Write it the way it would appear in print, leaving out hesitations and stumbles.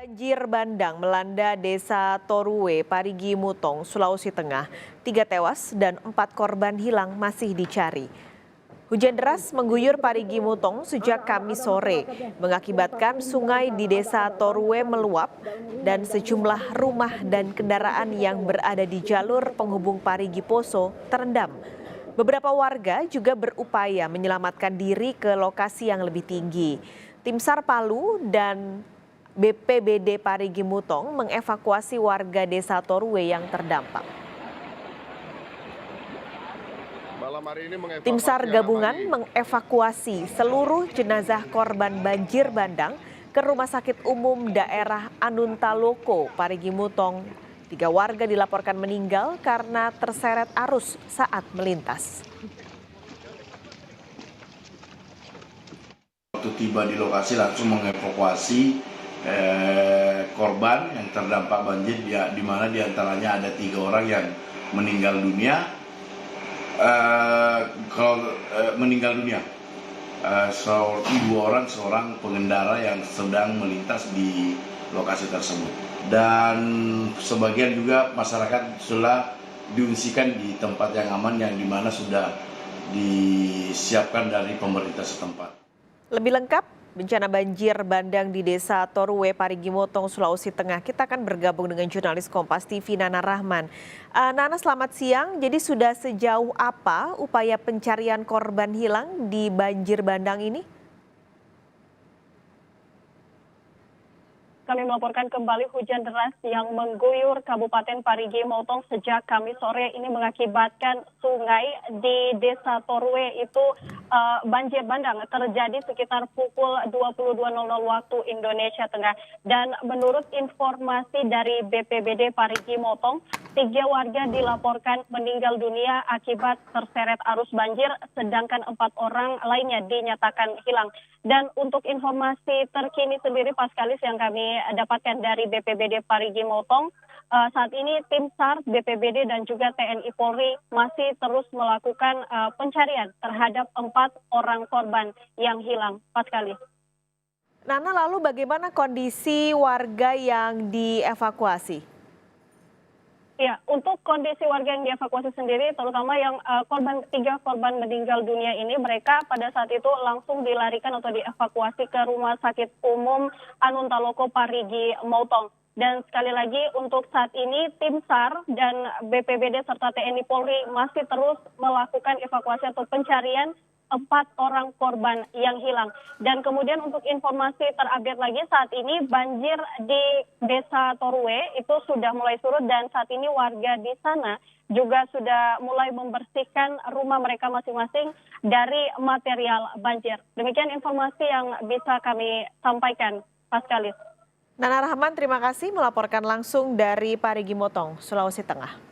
Banjir bandang melanda Desa Torue, Parigi Mutong, Sulawesi Tengah. 3 tewas dan 4 korban hilang masih dicari. Hujan deras mengguyur Parigi Mutong sejak Kamis sore, mengakibatkan sungai di Desa Torue meluap dan sejumlah rumah dan kendaraan yang berada di jalur penghubung Parigi Poso terendam. Beberapa warga juga berupaya menyelamatkan diri ke lokasi yang lebih tinggi. Tim SAR Palu dan BPBD Parigi Mutong mengevakuasi warga Desa Torue yang terdampak. Tim SAR gabungan mengevakuasi seluruh jenazah korban banjir bandang ke Rumah Sakit Umum Daerah Anuntaloko, Parigi Mutong. 3 warga dilaporkan meninggal karena terseret arus saat melintas. Waktu tiba di lokasi langsung mengevakuasi korban yang terdampak banjir, di mana diantaranya ada 3 orang yang meninggal dunia. Meninggal dunia, 2 orang, seorang pengendara yang sedang melintas di lokasi tersebut, dan sebagian juga masyarakat sudah diungsikan di tempat yang aman yang dimana sudah disiapkan dari pemerintah setempat. Lebih lengkap bencana banjir bandang di Desa Torue, Parigi Mutong, Sulawesi Tengah. Kita akan bergabung dengan jurnalis Kompas TV Nana Rahman. Nana, selamat siang. Jadi sudah sejauh apa upaya pencarian korban hilang di banjir bandang ini? Kami melaporkan kembali hujan deras yang mengguyur Kabupaten Parigi Mutong sejak Kamis sore ini mengakibatkan sungai di Desa Torue itu banjir bandang terjadi sekitar pukul 22.00 waktu Indonesia Tengah. Dan menurut informasi dari BPBD Parigi Mutong, 3 warga dilaporkan meninggal dunia akibat terseret arus banjir, sedangkan 4 orang lainnya dinyatakan hilang. Dan untuk informasi terkini sendiri Paskalis yang kami dapatkan dari BPBD Parigi Mutong, saat ini tim SAR, BPBD dan juga TNI Polri masih terus melakukan pencarian terhadap 4 orang korban yang hilang. Paskalis. Nana, lalu bagaimana kondisi warga yang dievakuasi? Ya, untuk kondisi warga yang dievakuasi sendiri, terutama yang 3 korban meninggal dunia ini, mereka pada saat itu langsung dilarikan atau dievakuasi ke Rumah Sakit Umum Anuntaloko, Parigi Mutong. Dan sekali lagi untuk saat ini tim SAR dan BPBD serta TNI Polri masih terus melakukan evakuasi atau pencarian 4 orang korban yang hilang. Dan kemudian untuk informasi terupdate lagi, saat ini banjir di Desa Torue itu sudah mulai surut, dan saat ini warga di sana juga sudah mulai membersihkan rumah mereka masing-masing dari material banjir. Demikian informasi yang bisa kami sampaikan, Paskalis. Nana Rahman, terima kasih melaporkan langsung dari Parigi Mutong, Sulawesi Tengah.